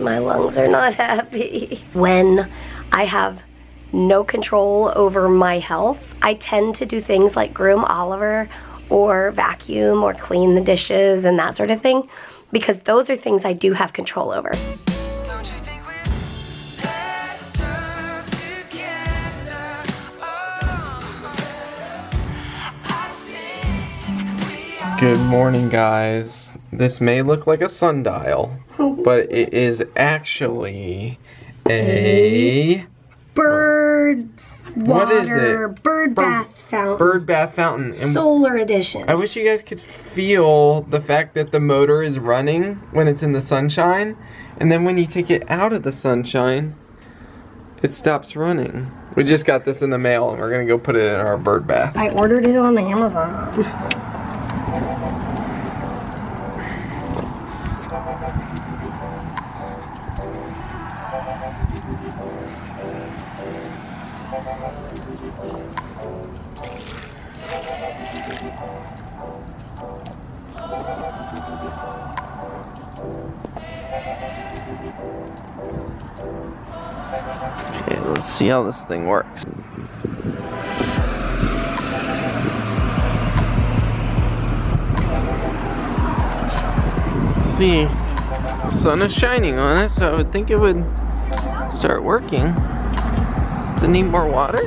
my lungs are not happy. When I have no control over my health, I tend to do things like groom Oliver or vacuum or clean the dishes and that sort of thing, because those are things I do have control over. Good morning, guys. This may look like a sundial, but it is actually a bird water, what is it? Bird bath fountain. Bird bath fountain. And solar edition. I wish you guys could feel the fact that the motor is running when it's in the sunshine, and then when you take it out of the sunshine, it stops running. We just got this in the mail, and we're gonna go put it in our bird bath. I ordered it on Amazon. Okay, let's see how this thing works. Let's see. The sun is shining on it, so I would think it would start working. Does it need more water?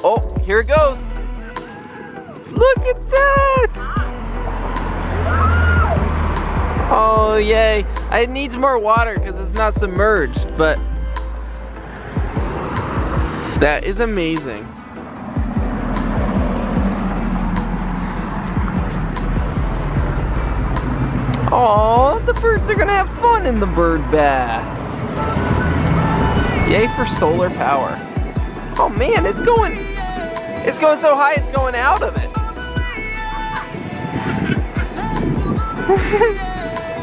Oh, here it goes. Look at that! Oh, yay. It needs more water because it's not submerged, but that is amazing. Oh, the birds are gonna have fun in the bird bath. Yay for solar power. Oh man, it's going so high it's going out of it.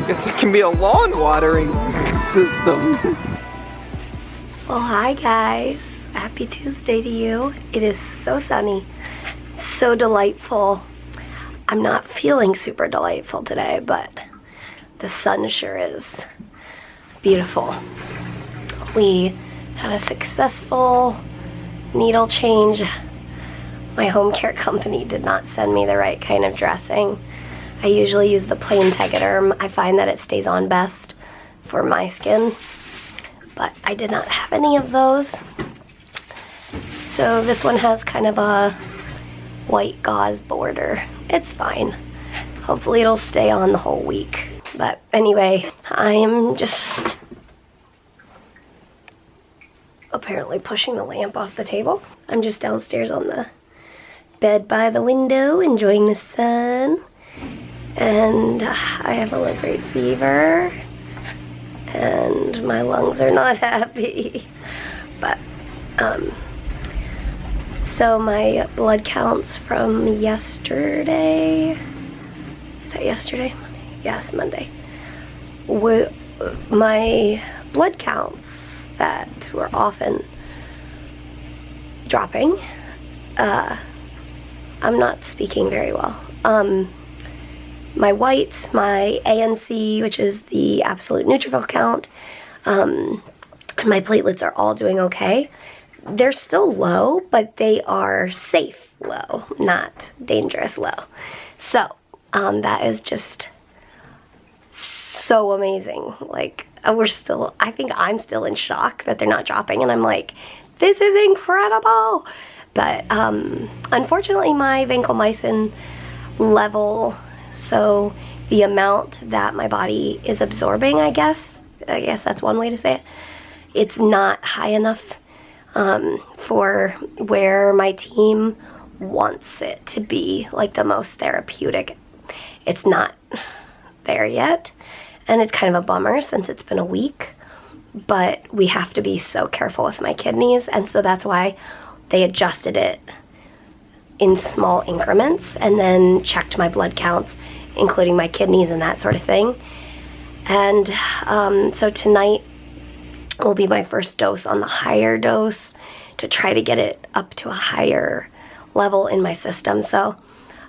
Guess it can be a lawn watering system. Well, hi guys. Happy Tuesday to you. It is so sunny, so delightful. I'm not feeling super delightful today, but the sun sure is beautiful. We had a successful needle change. My home care company did not send me the right kind of dressing. I usually use the plain Tegaderm. I find that it stays on best for my skin, but I did not have any of those. So this one has kind of a white gauze border. It's fine. Hopefully it'll stay on the whole week. But anyway, I am just apparently pushing the lamp off the table. I'm just downstairs on the bed by the window enjoying the sun, and I have a low-grade fever and my lungs are not happy. But so my blood counts from yesterday, is that yesterday? Yes, Monday. My blood counts that were often dropping. I'm not speaking very well. My whites, my ANC, which is the absolute neutrophil count, and my platelets are all doing okay. They're still low, but they are safe low, not dangerous low. So that is just so amazing. Like, I think I'm still in shock that they're not dropping, and I'm like, this is incredible. But unfortunately my vancomycin level, so the amount that my body is absorbing, I guess that's one way to say it, it's not high enough for where my team wants it to be, like the most therapeutic. It's not there yet, and it's kind of a bummer since it's been a week, but we have to be so careful with my kidneys, and so that's why they adjusted it in small increments and then checked my blood counts, including my kidneys and that sort of thing. And so tonight will be my first dose on the higher dose to try to get it up to a higher level in my system. So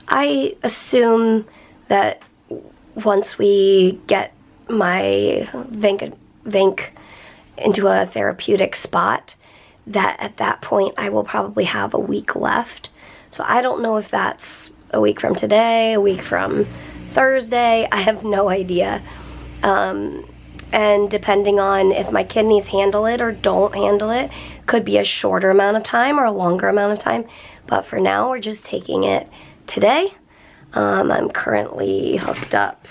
I assume that once we get my Vink into a therapeutic spot, that at that point I will probably have a week left. So I don't know if that's a week from today, a week from Thursday, I have no idea. And depending on if my kidneys handle it or don't handle it, could be a shorter amount of time or a longer amount of time. But for now, we're just taking it today. I'm currently hooked up.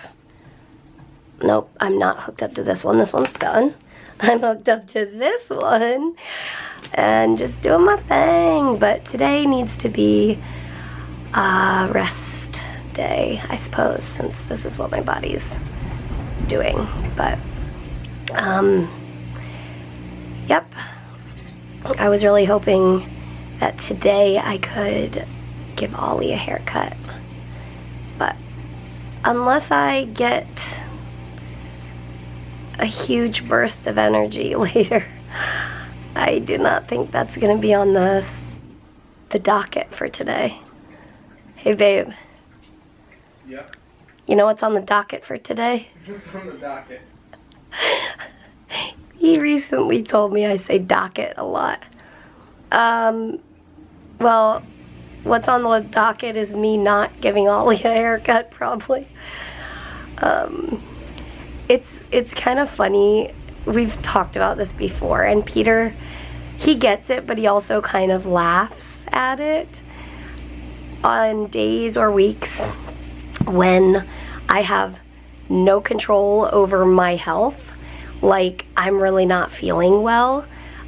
Nope, I'm not hooked up to this one. This one's done. I'm hooked up to this one and just doing my thing. But today needs to be a rest day, I suppose, since this is what my body's doing. But yep, I was really hoping that today I could give Ollie a haircut, but unless I get a huge burst of energy later, I do not think that's gonna be on the docket for today. Hey babe. Yeah. You know what's on the docket for today? What's on the docket? He recently told me I say docket a lot. Well, what's on the docket is me not giving Ollie a haircut, probably. It's kind of funny. We've talked about this before, and Peter, he gets it, but he also kind of laughs at it. On days or weeks when I have no control over my health, like I'm really not feeling well,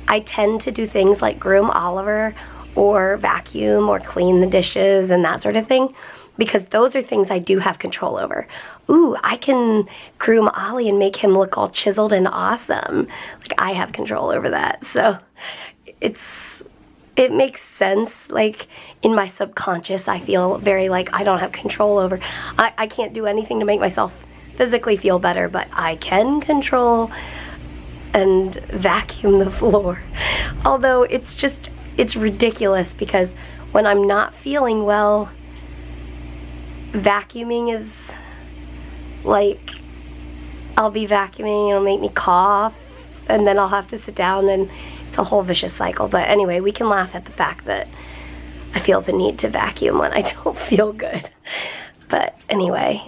I tend to do things like groom Oliver or vacuum or clean the dishes and that sort of thing, because those are things I do have control over. Ooh, I can groom Ollie and make him look all chiseled and awesome. Like, I have control over that. So it makes sense. Like, in my subconscious, I feel very like I don't have control over. I can't do anything to make myself physically feel better, but I can control and vacuum the floor. Although it's ridiculous, because when I'm not feeling well, vacuuming is like, I'll be vacuuming, it'll make me cough, and then I'll have to sit down, and it's a whole vicious cycle. But anyway, we can laugh at the fact that I feel the need to vacuum when I don't feel good. But anyway,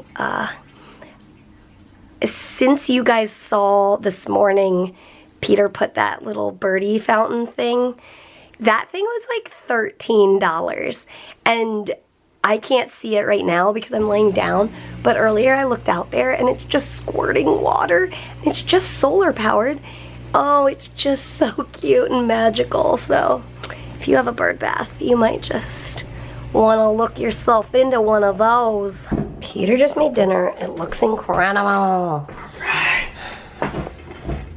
since you guys saw this morning Peter put that little birdie fountain thing, that thing was like $13, and I can't see it right now because I'm laying down, but earlier I looked out there and it's just squirting water. It's just solar powered. Oh, it's just so cute and magical. So if you have a bird bath, you might just want to look yourself into one of those. Peter just made dinner. It looks incredible. Right.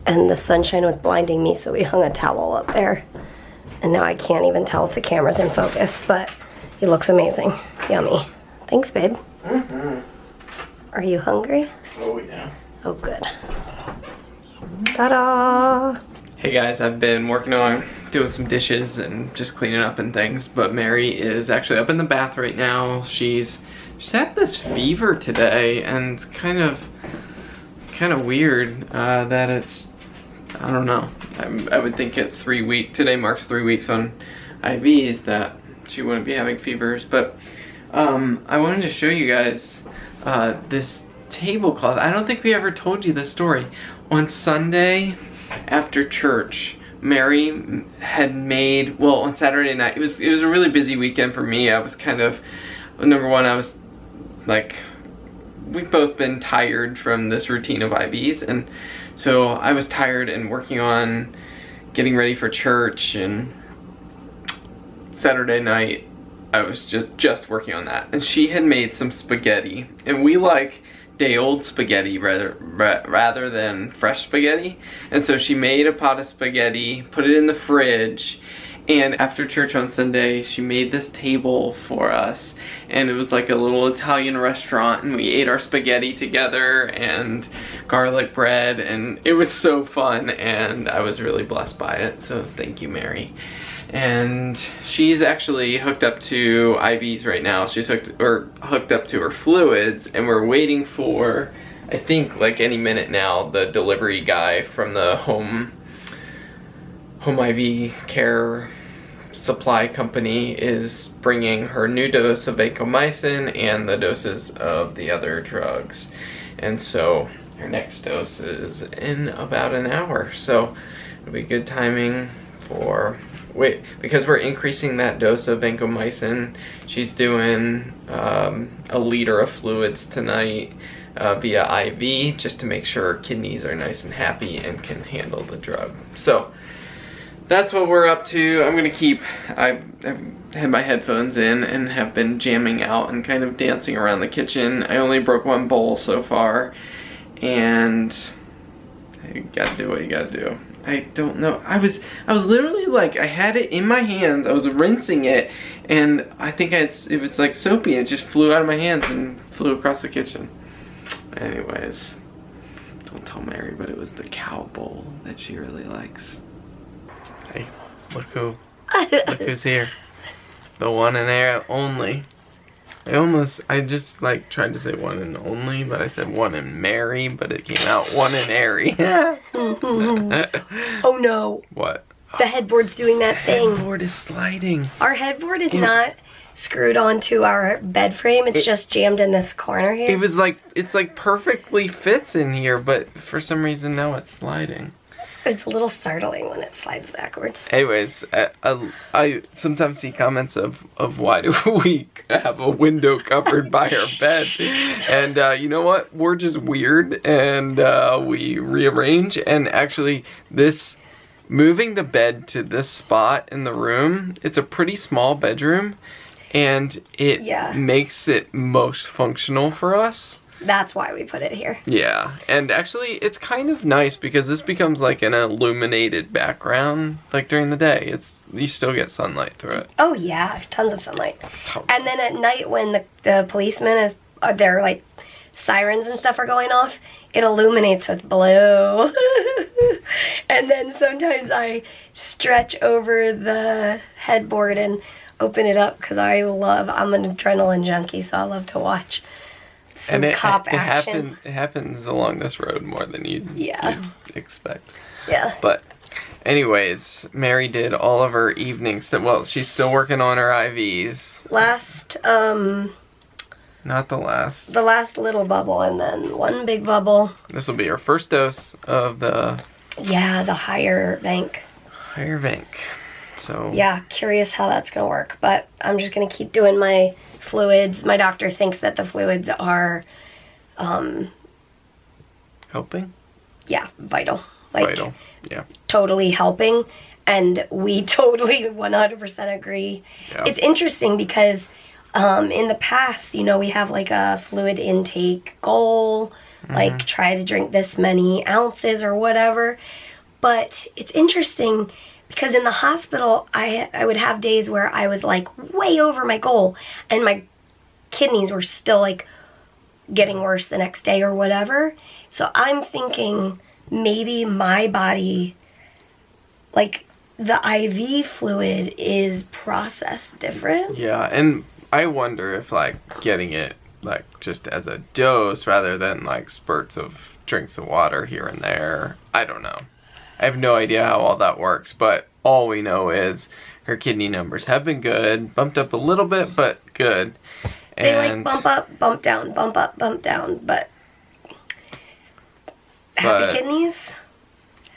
And the sunshine was blinding me, so we hung a towel up there. And now I can't even tell if the camera's in focus, but it looks amazing. Yummy. Thanks, babe. Mm-hmm. Are you hungry? Oh, yeah. Oh, good. Ta-da! Hey guys, I've been working on doing some dishes and just cleaning up and things, but Mary is actually up in the bath right now. She's had this fever today, and it's kind of weird that it's, I don't know. I would think at 3 weeks, today marks 3 weeks on IVs, that she wouldn't be having fevers, but I wanted to show you guys this tablecloth. I don't think we ever told you this story. On Sunday after church, Mary had made, well, on Saturday night, it was a really busy weekend for me. I was kind of, number one, I was like, we've both been tired from this routine of IVs, and so I was tired and working on getting ready for church, and Saturday night I was just working on that, and she had made some spaghetti, and we like day old spaghetti rather than fresh spaghetti, and so she made a pot of spaghetti, put it in the fridge, and after church on Sunday she made this table for us, and it was like a little Italian restaurant, and we ate our spaghetti together and garlic bread, and it was so fun, and I was really blessed by it, so thank you, Mary. And she's actually hooked up to IVs right now. She's hooked up to her fluids, and we're waiting for, I think like any minute now, the delivery guy from the home IV care supply company is bringing her new dose of vancomycin and the doses of the other drugs. And so her next dose is in about an hour. So it'll be good timing for, because we're increasing that dose of vancomycin. She's doing a liter of fluids tonight via IV, just to make sure her kidneys are nice and happy and can handle the drug. So that's what we're up to. I'm gonna keep, I've had my headphones in and have been jamming out and kind of dancing around the kitchen. I only broke one bowl so far, and you gotta do what you gotta do. I don't know. I was literally like, I had it in my hands, I was rinsing it, and I think it was like soapy, and it just flew out of my hands and flew across the kitchen. Anyways, don't tell Mary, but it was the cow bowl that she really likes. Hey, look who's here. The one and there only. I just like tried to say one and only, but I said one and Mary, but it came out one and airy. Oh no. What? The headboard's doing that thing. The headboard is sliding. Our headboard is not screwed onto our bed frame. It's just jammed in this corner here. It was like, it's like perfectly fits in here, but for some reason now it's sliding. It's a little startling when it slides backwards. Anyways, I sometimes see comments of why do we have a window covered by our bed, and you know what? We're just weird, and we rearrange. And actually, moving the bed to this spot in the room, it's a pretty small bedroom, and it makes it most functional for us. That's why we put it here. Yeah, and actually it's kind of nice because this becomes like an illuminated background, like during the day. You still get sunlight through it. Oh yeah, tons of sunlight. And then at night when the policemen their like sirens and stuff are going off, it illuminates with blue. And then sometimes I stretch over the headboard and open it up because I'm an adrenaline junkie, so I love to watch some cop action. It happens along this road more than you'd expect. Yeah. But anyways, Mary did all of her evening stuff. Well, she's still working on her IVs. Not the last. The last little bubble and then one big bubble. This will be her first dose of the... Yeah, the higher vanc. Higher vanc. So... Yeah, curious how that's going to work. But I'm just going to keep doing my fluids. My doctor thinks that the fluids are helping? Yeah, vital. Vital, yeah. Totally helping, and we totally 100% agree. Yeah. It's interesting because in the past, you know, we have like a fluid intake goal, like try to drink this many ounces or whatever, but it's interesting because in the hospital, I would have days where I was like way over my goal and my kidneys were still like getting worse the next day or whatever. So I'm thinking maybe my body, like the IV fluid is processed different. Yeah, and I wonder if like getting it like just as a dose rather than like spurts of drinks of water here and there. I don't know. I have no idea how all that works, but all we know is her kidney numbers have been good, bumped up a little bit, but good. They like bump up, bump down, bump up, bump down, but happy kidneys,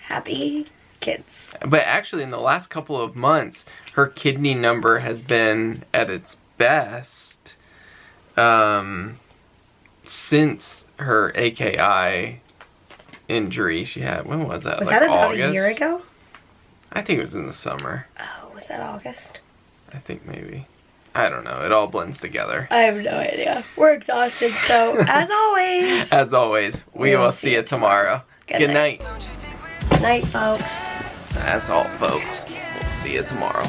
happy kids. But actually in the last couple of months, her kidney number has been at its best since her AKI injury she had. When was that? Was like that about August? A year ago? I think it was in the summer. Oh, was that August? I think maybe. I don't know. It all blends together. I have no idea. We're exhausted, so as always. As always, we will see you tomorrow. Good night. Night, folks. That's all, folks. We'll see you tomorrow.